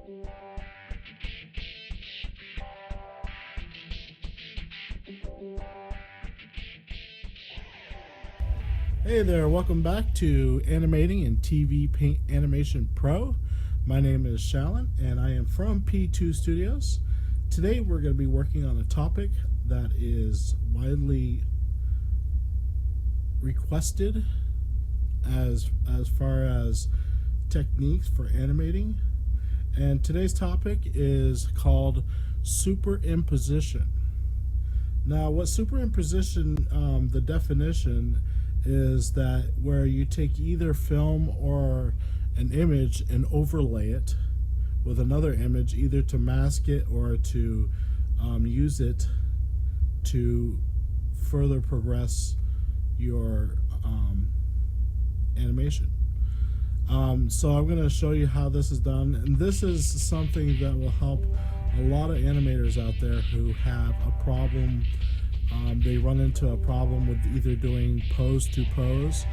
Hey there, welcome back to Animating in TVPaint Animation Pro. My name is Shalin and I am from P2 Studios. Today we're going to be working on a topic that is widely requested as far as techniques for animating. And today's topic is called superimposition. Now what superimposition, the definition is that where you take either film or an image and overlay it with another image, either to mask it or to use it to further progress your animation. So I'm going to show you how this is done, and this is something that will help a lot of animators out there who have a problem. They run into a problem with either doing pose to pose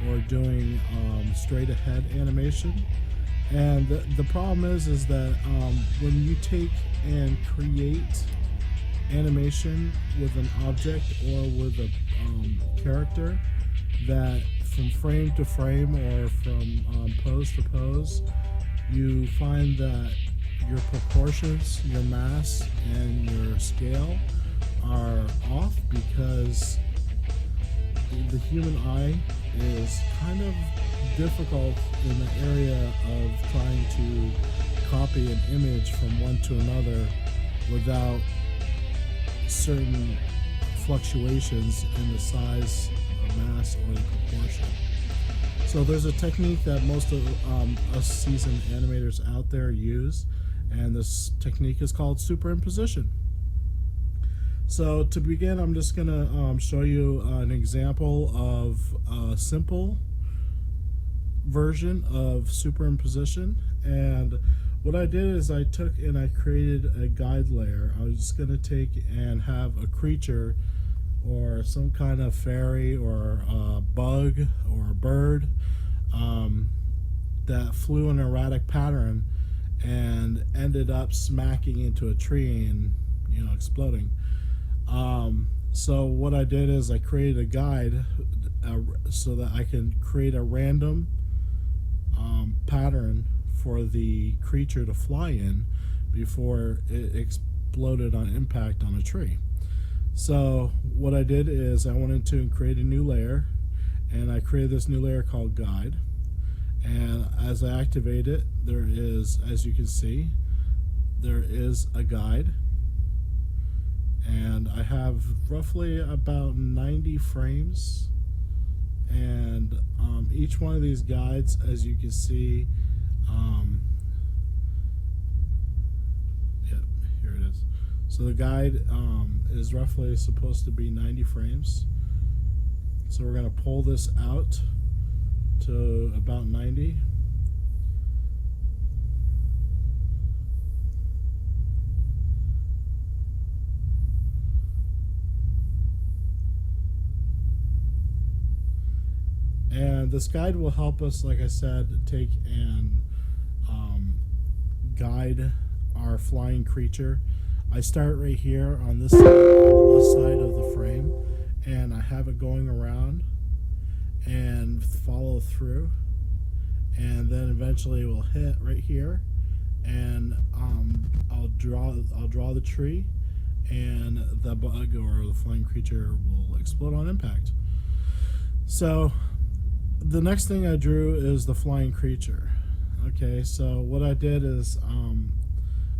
or doing straight ahead animation. And the problem is that when you take and create animation with an object or with a character, that from frame to frame or from pose to pose, you find that your proportions, your mass, and your scale are off because the human eye is kind of difficult in the area of trying to copy an image from one to another without certain fluctuations in the size of mass or the proportion. So there's a technique that most of us seasoned animators out there use, and this technique is called superimposition. So to begin, I'm just going to show you an example of a simple version of superimposition. And what I did is I took and I created a guide layer. I was just going to take and have a creature or some kind of fairy or a bug or a bird that flew in an erratic pattern and ended up smacking into a tree and, you know, exploding. So what I did is I created a guide so that I can create a random pattern for the creature to fly in before it exploded on impact on a tree. So what I did is I went into and created a new layer, and I created this new layer called guide. And as I activate it, there is, as you can see, there is a guide. And I have roughly about 90 frames, and each one of these guides, as you can see, yeah, here it is. So the guide is roughly supposed to be 90 frames. So we're going to pull this out to about 90. And this guide will help us, like I said, take and guide our flying creature. I start right here on this side, on the left side of the frame, and I have it going around and follow through, and then eventually it will hit right here, and I'll draw the tree, and the bug or the flying creature will explode on impact. So the next thing I drew is the flying creature. Okay, so what I did is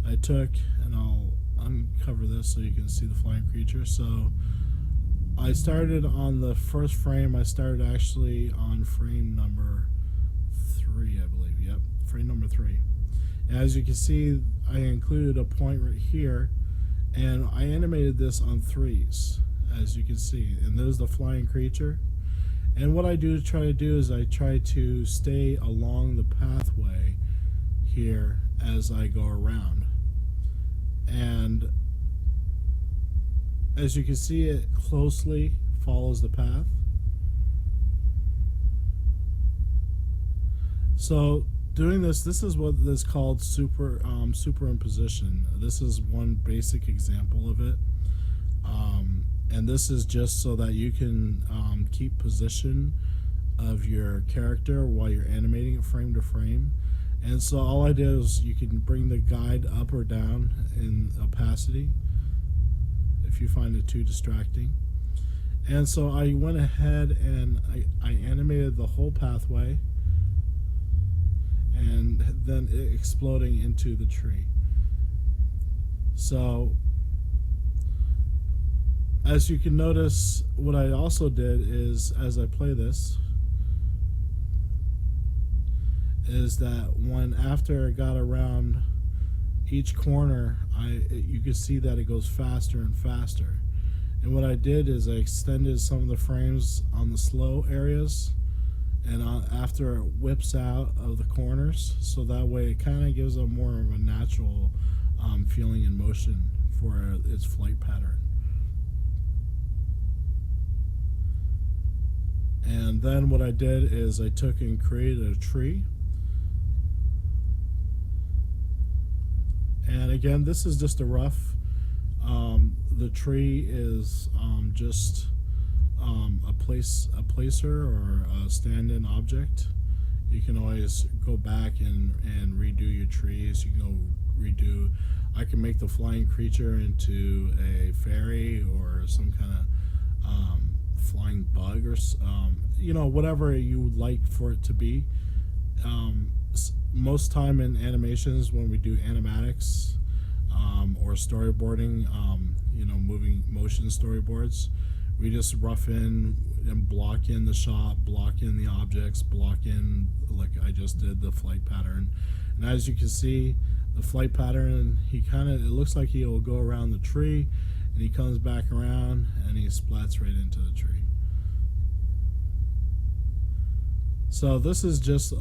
I took, and I'll uncover this so you can see the flying creature. So I started on the first frame. I started actually on frame number 3, I believe. Yep, frame number 3. As you can see, I included a point right here, and I animated this on 3s, as you can see. And there's the flying creature. And what I try to do is I try to stay along the pathway here as I go around. And as you can see, it closely follows the path. So doing this is what is called superimposition. This is one basic example of it. And this is just so that you can keep position of your character while you're animating it frame to frame. And so all I did is you can bring the guide up or down in opacity if you find it too distracting. And so I went ahead and I animated the whole pathway and then it exploding into the tree. So as you can notice, what I also did is, as I play this, is that when after I got around each corner, you could see that it goes faster and faster. And what I did is I extended some of the frames on the slow areas, and after it whips out of the corners, so that way it kind of gives a more of a natural feeling and motion for its flight pattern. And then what I did is I took and created a tree. And again, this is just a rough. The tree is just a placer or a stand-in object. You can always go back and redo your trees. You can go redo. I can make the flying creature into a fairy or some kind of flying bug or whatever you would like for it to be. Most time in animations when we do animatics or storyboarding, moving motion storyboards, we just rough in and block in the shot, block in the objects, block in, like I just did, the flight pattern. And as you can see, the flight pattern, it looks like he will go around the tree, and he comes back around and he splats right into the tree. So this is just,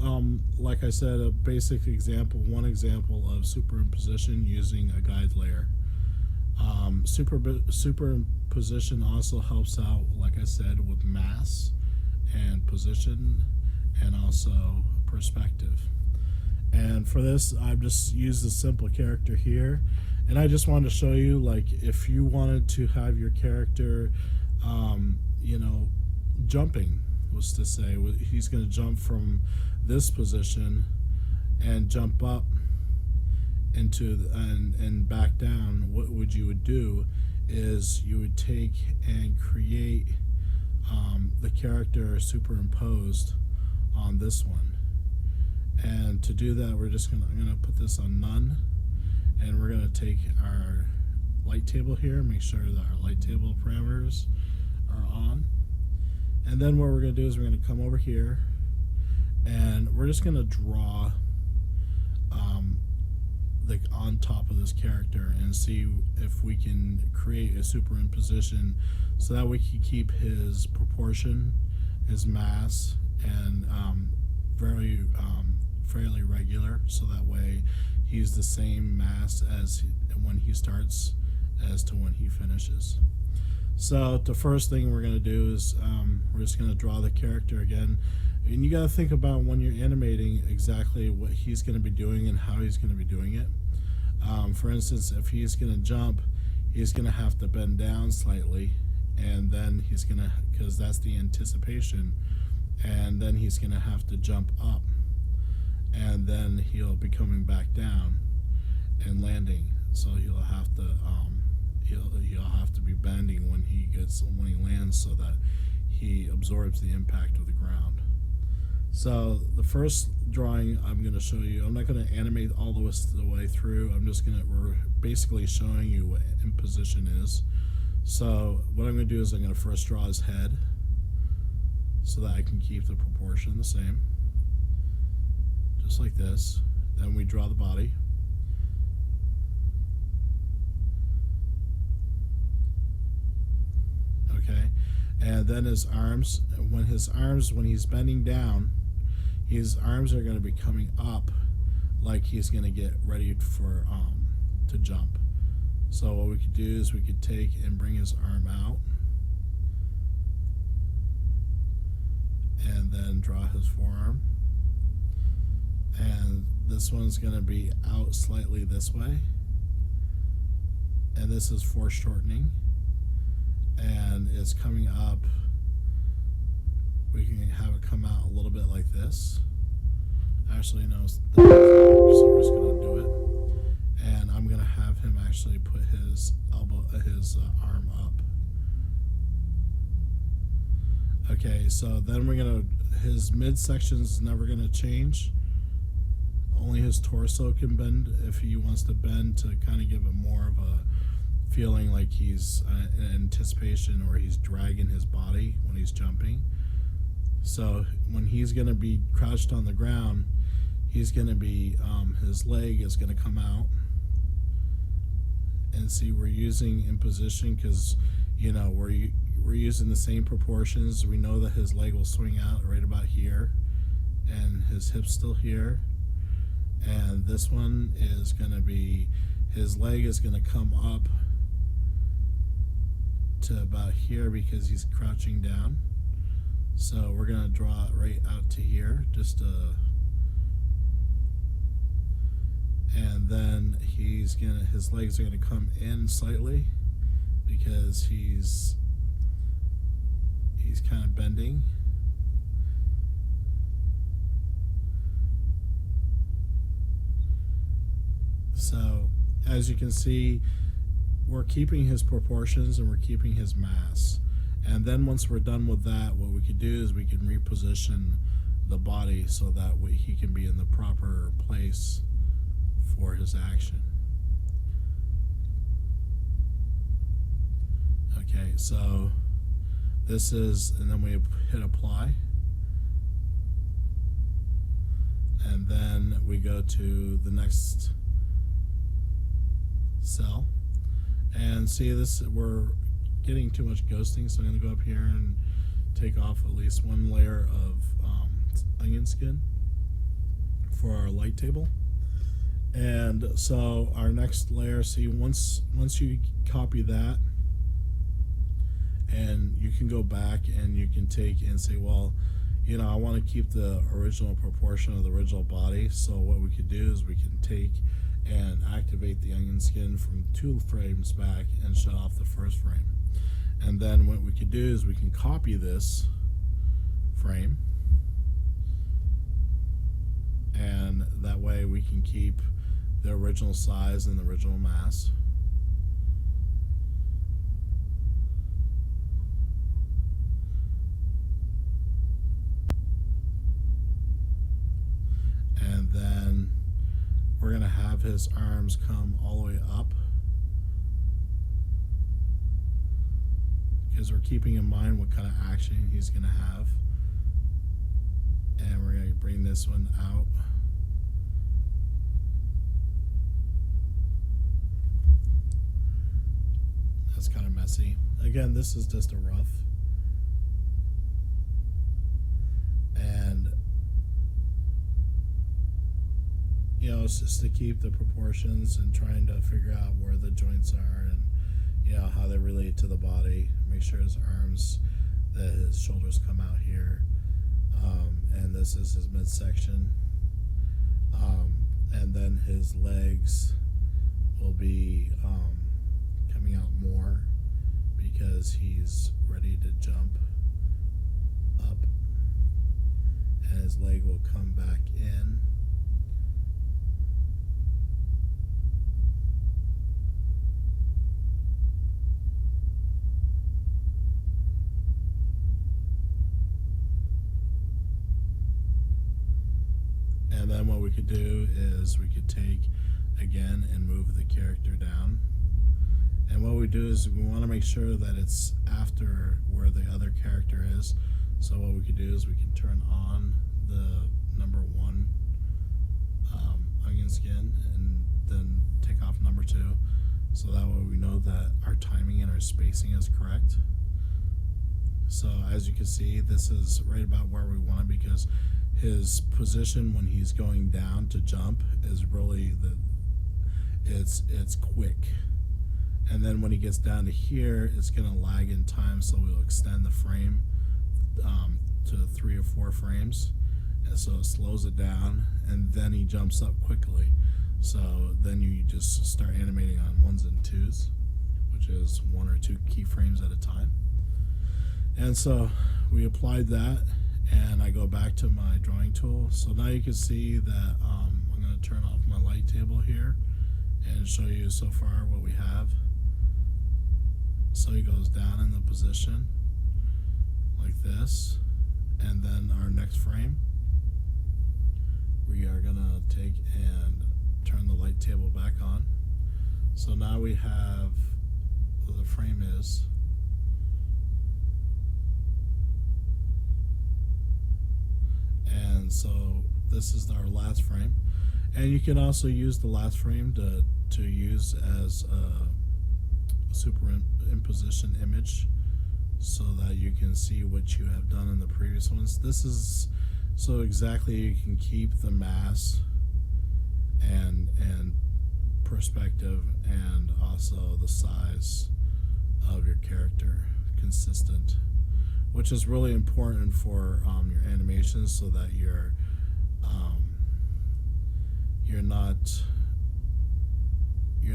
like I said, a basic example, one example of superimposition using a guide layer. Superimposition also helps out, like I said, with mass and position and also perspective. And for this, I've just used a simple character here. And I just wanted to show you, like, if you wanted to have your character, jumping, was to say, he's going to jump from this position and jump up into and back down. What you would do is you would take and create the character superimposed on this one. And to do that, I'm going to put this on none, and we're going to take our light table here, make sure that our light table parameters are on. And then what we're going to do is we're going to come over here and we're just going to draw like on top of this character and see if we can create a superimposition so that we can keep his proportion, his mass, and fairly regular, so that way he's the same mass as when he starts as to when he finishes. So the first thing we're going to do is we're just going to draw the character again, and you got to think about when you're animating exactly what he's going to be doing and how he's going to be doing it. For instance, if he's going to jump, he's going to have to bend down slightly, and then he's going to, because that's the anticipation, and then he's going to have to jump up, and then he'll be coming back down and landing. So he'll have to he'll have to be bending when he lands, so that he absorbs the impact of the ground. So the first drawing I'm going to show you, I'm not going to animate all the way through. We're basically showing you what imposition is. So what I'm going to do is I'm going to first draw his head so that I can keep the proportion the same, just like this. Then we draw the body. Okay, and then his arms. When he's bending down, his arms are going to be coming up, like he's going to get ready for to jump. So what we could do is we could take and bring his arm out, and then draw his forearm, and this one's going to be out slightly this way, and this is foreshortening, and it's coming up. We can have it come out a little bit like this. Actually, no, so we're just going to do it, and I'm going to have him actually put his arm up. Okay, so then his midsection is never going to change. Only his torso can bend if he wants to bend, to kind of give it more of a feeling like he's in anticipation, or he's dragging his body when he's jumping. So when he's going to be crouched on the ground, he's going to be, his leg is going to come out. And see, we're using imposition because, you know, we're using the same proportions. We know that his leg will swing out right about here, and his hip's still here. And this one is going to be, his leg is going to come up to about here because he's crouching down. So we're going to draw it right out to here, and then his legs are going to come in slightly because he's kind of bending. So as you can see, we're keeping his proportions and we're keeping his mass. And then once we're done with that, what we could do is we can reposition the body so that he can be in the proper place for his action. Okay, so this is, and then we hit apply. And then we go to the next cell. And see this, we're getting too much ghosting, so I'm going to go up here and take off at least one layer of onion skin for our light table. And so our next layer, see, once you copy that, and you can go back and you can take and say, well, you know, I want to keep the original proportion of the original body. So what we could do is we can take and activate the onion skin from 2 frames back and shut off the first frame. And then what we could do is we can copy this frame, and that way we can keep the original size and the original mass. And then we're going to have his arms come all the way up, because we're keeping in mind what kind of action he's going to have. And we're going to bring this one out. That's kind of messy. Again, this is just a rough. And you know, it's just to keep the proportions and trying to figure out where the joints are and, you know, how they relate to the body. Make sure his arms, that his shoulders come out here. And this is his midsection. And then his legs will be coming out more because he's ready to jump up. And his leg will come back in. And then what we could do is we could take again and move the character down. And what we do is we want to make sure that it's after where the other character is. So what we could do is we can turn on the number 1 onion skin and then take off number 2. So that way we know that our timing and our spacing is correct. So as you can see, this is right about where we want it, because his position when he's going down to jump is really it's quick. And then when he gets down to here, it's going to lag in time, so we'll extend the frame to 3 or 4 frames. and so it slows it down, and then he jumps up quickly. So then you just start animating on ones and twos, which is 1 or 2 keyframes at a time. And so we applied that, and I go back to my drawing tool. So now you can see that I'm going to turn off my light table here and show you so far what we have. So he goes down in the position like this, and then our next frame we are going to take and turn the light table back on. So now we have what the frame is. And so this is our last frame, and you can also use the last frame to use as a superimposition image, so that you can see what you have done in the previous ones. This is so exactly you can keep the mass and perspective and also the size of your character consistent, which is really important for your animations, so that you're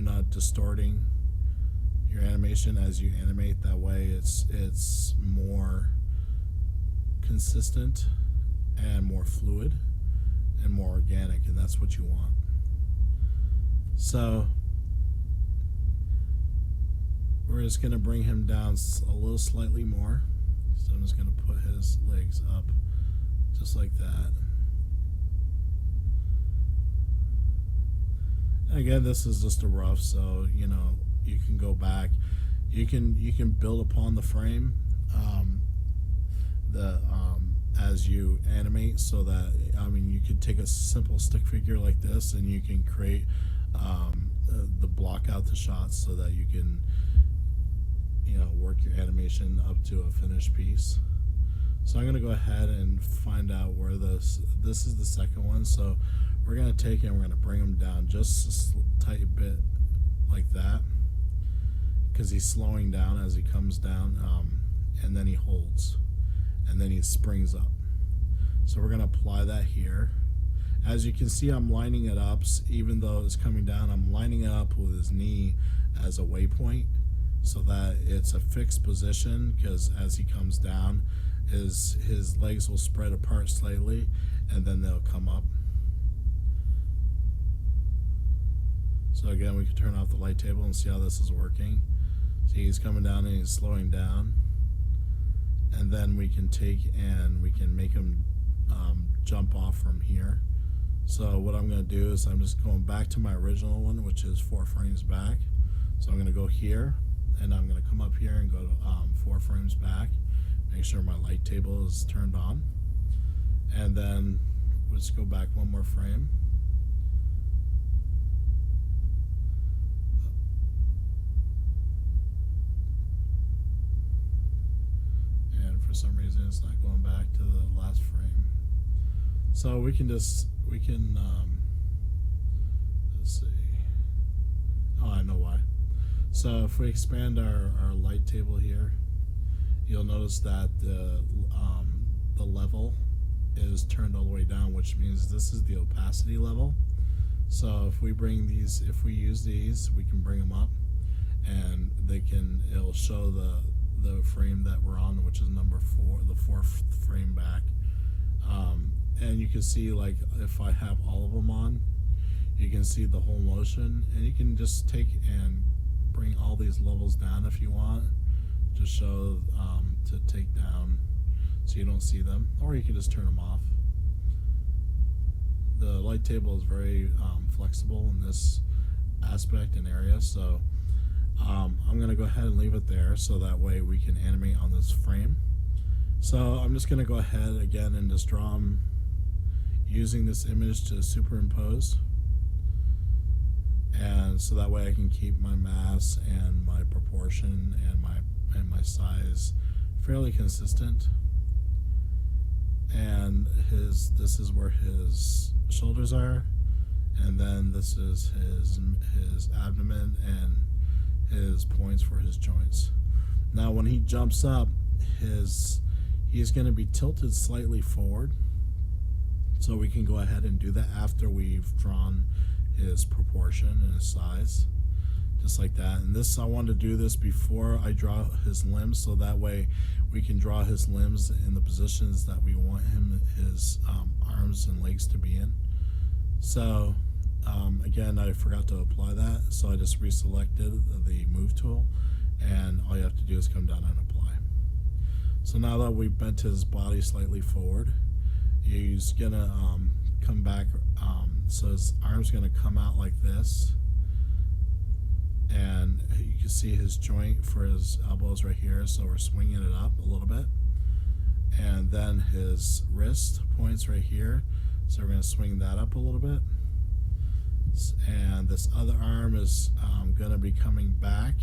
not distorting your animation as you animate. That way it's more consistent and more fluid and more organic, and that's what you want. So we're just going to bring him down a little slightly more. So I'm just going to put his legs up just like that. Again, this is just a rough, so you know you can go back. You can build upon the frame as you animate, so that you could take a simple stick figure like this, and you can create the block out the shots, so that you can work your animation up to a finished piece. So I'm going to go ahead and find out where this is the second one. So we're going to take it and we're going to bring him down just a tiny bit like that, because he's slowing down as he comes down, and then he holds, and then he springs up. So we're going to apply that here. As you can see, I'm lining it up. Even though it's coming down, I'm lining it up with his knee as a waypoint, so that it's a fixed position, because as he comes down, his legs will spread apart slightly, and then they'll come up. So again, we can turn off the light table and see how this is working. See, he's coming down and he's slowing down, and then we can take and we can make him jump off from here. So what I'm going to do is I'm just going back to my original one, which is 4 frames back. So I'm going to go here, and I'm going to come up here and go to 4 frames back, make sure my light table is turned on, and then let's go back 1 more frame. And for some reason it's not going back to the last frame. So we can let's see. Oh, I know why. So if we expand our light table here, you'll notice that the level is turned all the way down, which means this is the opacity level. So if we use these, we can bring them up, and it'll show the frame that we're on, which is number 4, the 4th frame back. And you can see, like, if I have all of them on, you can see the whole motion, and you can just take and bring all these levels down if you want, to show to take down so you don't see them, or you can just turn them off. The light table is very flexible in this aspect and area, so I'm going to go ahead and leave it there, so that way we can animate on this frame. So I'm just going to go ahead again and just draw him using this image to superimpose, and so that way I can keep my mass and my proportion and my size fairly consistent. And this is where his shoulders are, and then this is his abdomen and his points for his joints. Now when he jumps up, he's going to be tilted slightly forward, So we can go ahead and do that after we've drawn his proportion and his size, just like that. And this, I want to do this before I draw his limbs, so that way we can draw his limbs in the positions that we want his arms and legs to be in. So again, I forgot to apply that, so I just reselected the move tool, and all you have to do is come down and apply. So now that we bent his body slightly forward, he's gonna come back, so his arm's gonna come out like this, and you can see his joint for his elbows right here, so we're swinging it up a little bit. And then his wrist points right here, so we're going to swing that up a little bit. And this other arm is going to be coming back,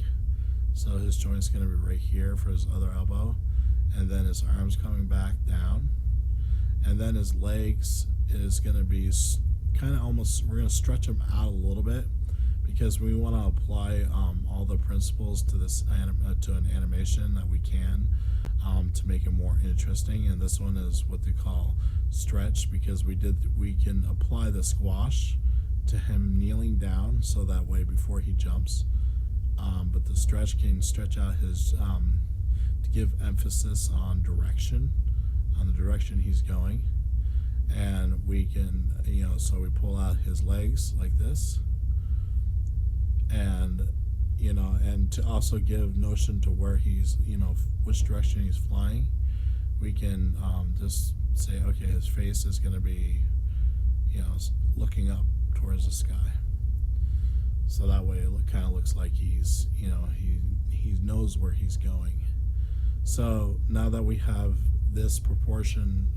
so his joint's going to be right here for his other elbow. And then his arm's coming back down. And then his legs is going to be kind of almost, we're going to stretch them out a little bit, because we want to apply all the principles to this to an animation that we can, to make it more interesting. And this one is what they call stretch, because we can apply the squash to him kneeling down, so that way before he jumps, but the stretch can stretch out his to give emphasis on the direction he's going. And we can, so we pull out his legs like this, and and to also give notion to where he's, which direction he's flying, we can just say, okay, his face is going to be, looking up towards the sky. So that way it kind of looks like he's, he knows where he's going. So now that we have this proportion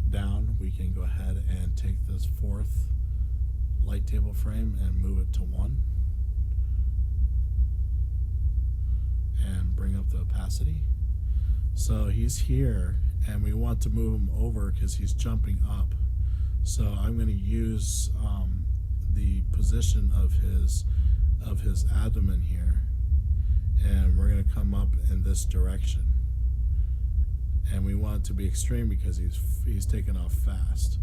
down, we can go ahead and take this fourth light table frame and move it to 1, and bring up the opacity. So he's here, and we want to move him over because he's jumping up. So I'm going to use the position of his abdomen here, and we're going to come up in this direction. And we want it to be extreme because he's taking off fast.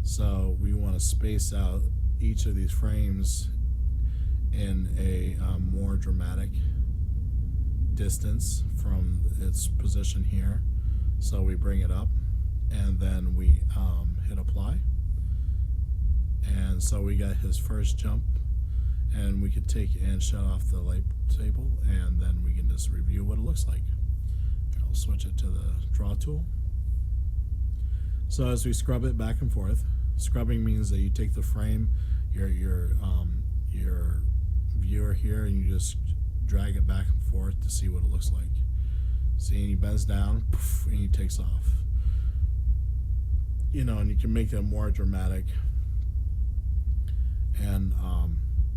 So we want to space out each of these frames in a more dramatic distance from its position here. So we bring it up, and then we hit apply. And so we got his first jump, and we could take and shut off the light table, and then we can just review what it looks like. I'll switch it to the draw tool. So as we scrub it back and forth, scrubbing means that you take the frame, your viewer here, and you just drag it back and forth to see what it looks like. See, and he bends down, poof, and he takes off. And you can make that more dramatic. And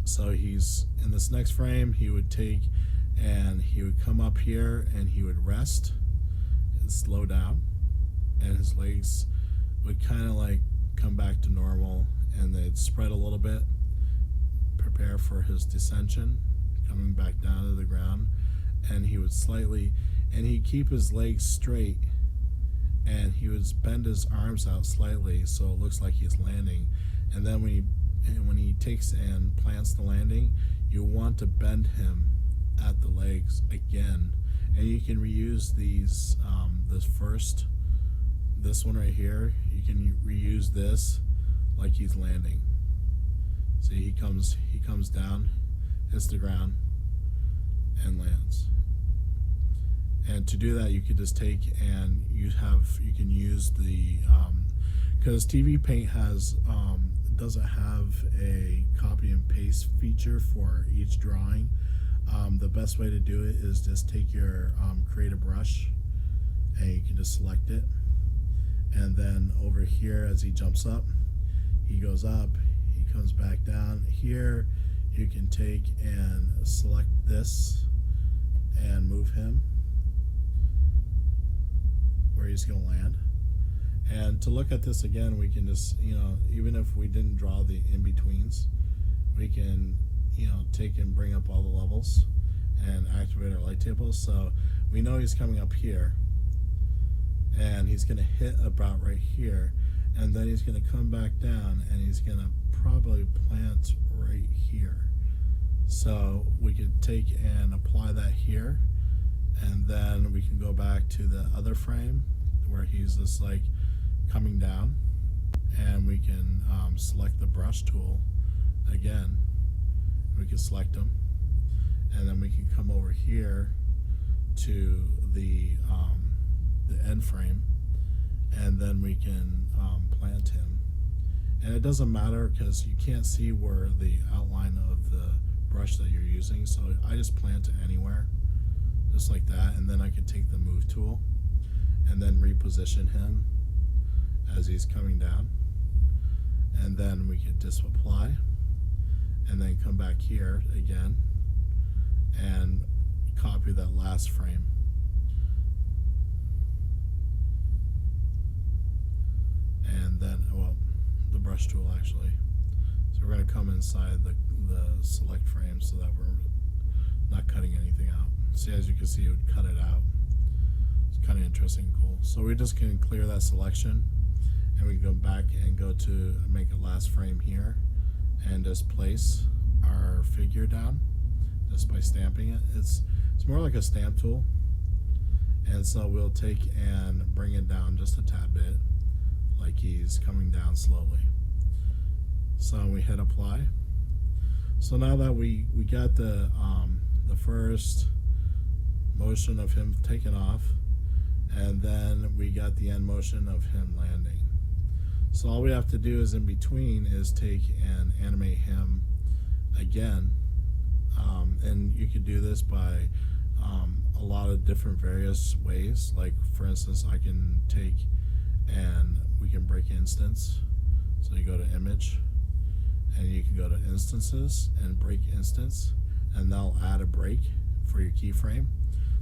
so he's in this next frame, he would take and he would come up here and he would rest and slow down, and his legs would kind of like come back to normal, and they'd spread a little bit, prepare for his descension, coming back down to the ground. And he would he'd keep his legs straight, and he would bend his arms out slightly so it looks like he's landing. And then when he takes and plants the landing, you want to bend him at the legs again. And you can reuse these, this one right here, you can reuse this like he's landing. See, he comes down, hits the ground, and lands. And to do that, you could just take and you can use the, because TVPaint doesn't have a copy and paste feature for each drawing. The best way to do it is just take your create a brush, and you can just select it, and then over here as he jumps up, he goes up, he comes back down. Here you can take and select this and move him where he's going to land. And to look at this again, we can just, even if we didn't draw the in-betweens, we can, take and bring up all the levels and activate our light tables. So we know he's coming up here, and he's going to hit about right here, and then he's going to come back down and he's going to probably plant right here. So we could take and apply that here, and then we can go back to the other frame where he's just like coming down, and we can select the brush tool again. We can select them, and then we can come over here to the end frame, and then we can plant him. And it doesn't matter because you can't see where the outline of the brush that you're using, so I just plant it anywhere, just like that. And then I can take the move tool and then reposition him as he's coming down, and then we can just apply, and then come back here again and copy that last frame. And then, well, the brush tool actually. So we're going to come inside the select frame so that we're not cutting anything out. See, as you can see, it would cut it out. It's kind of interesting and cool. So we just can clear that selection, and we can go back and go to make a last frame here, and just place our figure down just by stamping it. It's more like a stamp tool, and so we'll take and bring it down just a tad bit, like he's coming down slowly. So we hit apply. So now that we got the first motion of him taking off, and then we got the end motion of him landing. So all we have to do is in between is take and animate him again, and you could do this by a lot of different various ways. Like for instance, I can take and we can break instance. So you go to image, and you can go to instances and break instance, and they'll add a break for your keyframe.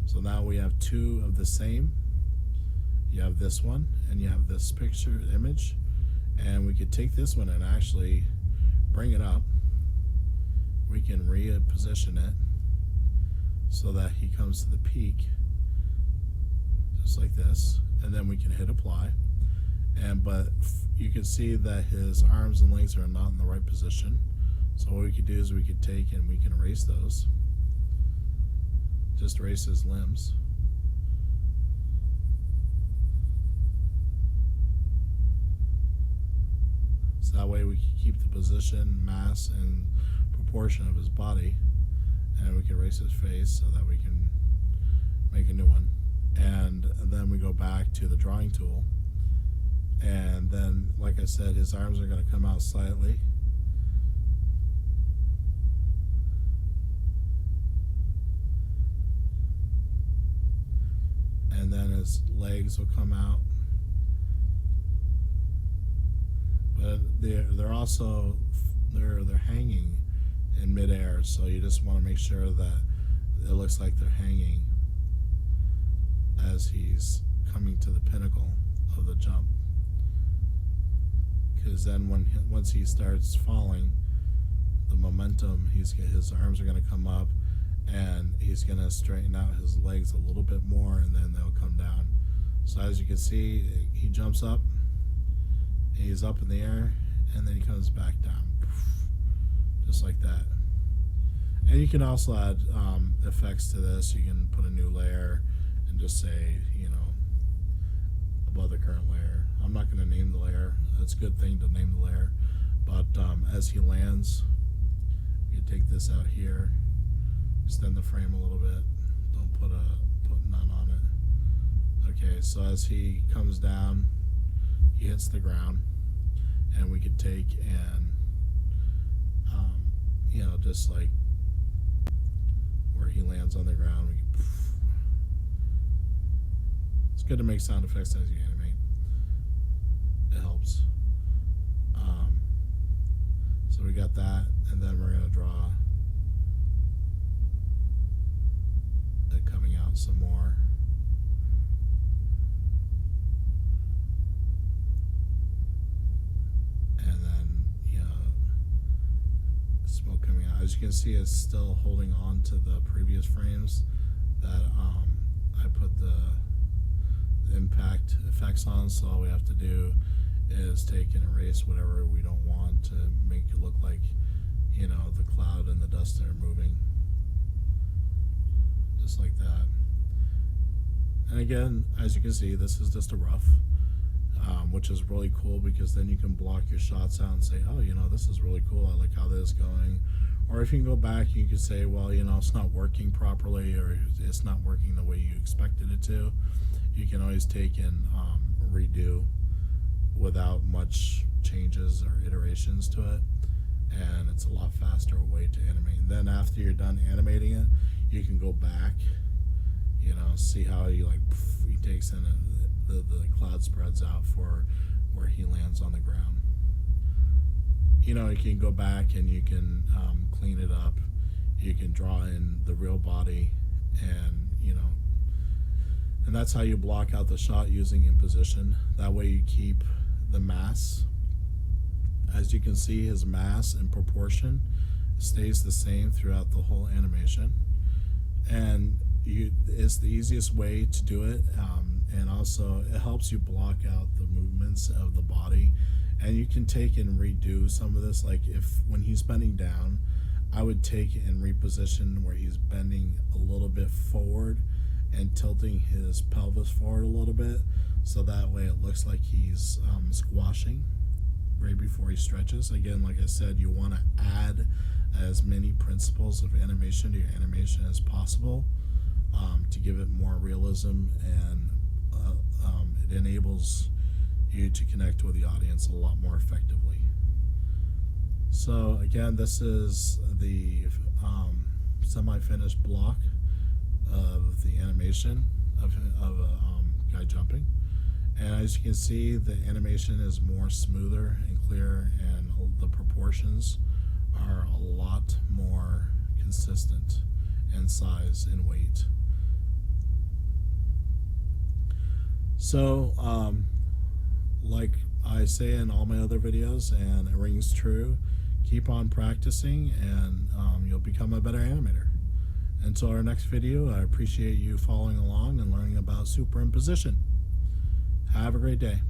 So now we have two of the same. You have this one and you have this picture image, and we could take this one and actually bring it up. We can reposition it so that he comes to the peak, just like this, and then we can hit apply. But you can see that his arms and legs are not in the right position. So what we could do is we could take and we can erase those. Just erase his limbs. So that way we can keep the position, mass, and proportion of his body. And we can erase his face so that we can make a new one. And then we go back to the drawing tool. And then, like I said, his arms are going to come out slightly. And then his legs will come out. But they're also they're hanging in midair, so you just want to make sure that it looks like they're hanging as he's coming to the pinnacle of the jump. Because then once he starts falling, the momentum, his arms are going to come up, and he's going to straighten out his legs a little bit more, and then they'll come down. So as you can see, he jumps up, he's up in the air, and then he comes back down, just like that. And you can also add effects to this. You can put a new layer and just say, above the current layer. I'm not going to name the layer. It's a good thing to name the layer. But as he lands, you take this out here, extend the frame a little bit. Don't put none on it. Okay, so as he comes down, he hits the ground, and we could take and just like where he lands on the ground, we can, it's good to make sound effects as you animate. It helps. So we got that, and then we're going to draw it coming out some more. And then, smoke coming out. As you can see, it's still holding on to the previous frames that I put the impact effects on. So all we have to do is take and erase whatever we don't want to make it look like, you know, the cloud and the dust are moving, just like that. And again, as you can see, this is just a rough, which is really cool, because then you can block your shots out and say, oh, you know, this is really cool, I like how this is going. Or if you can go back, you can say, well, you know, it's not working properly, or it's not working the way you expected it to. You can always take and redo without much changes or iterations to it, and it's a lot faster way to animate. And then after you're done animating it, you can go back, you know, see how he he takes in the cloud spreads out for where he lands on the ground. You know, you can go back and you can clean it up. You can draw in the real body, and you know, and that's how you block out the shot using imposition. That way you keep the mass. As you can see, his mass and proportion stays the same throughout the whole animation, and it's the easiest way to do it, and also it helps you block out the movements of the body. And you can take and redo some of this, like if when he's bending down, I would take and reposition where he's bending a little bit forward and tilting his pelvis forward a little bit, so that way it looks like he's squashing right before he stretches. Again, like I said, you want to add as many principles of animation to your animation as possible, to give it more realism, and it enables you to connect with the audience a lot more effectively. So again, this is the semi-finished block of the animation of a guy jumping, and as you can see, the animation is more smoother and clearer, and the proportions are a lot more consistent in size and weight. So like I say in all my other videos, and it rings true, keep on practicing, and you'll become a better animator. Until our next video, I appreciate you following along and learning about superimposition. Have a great day.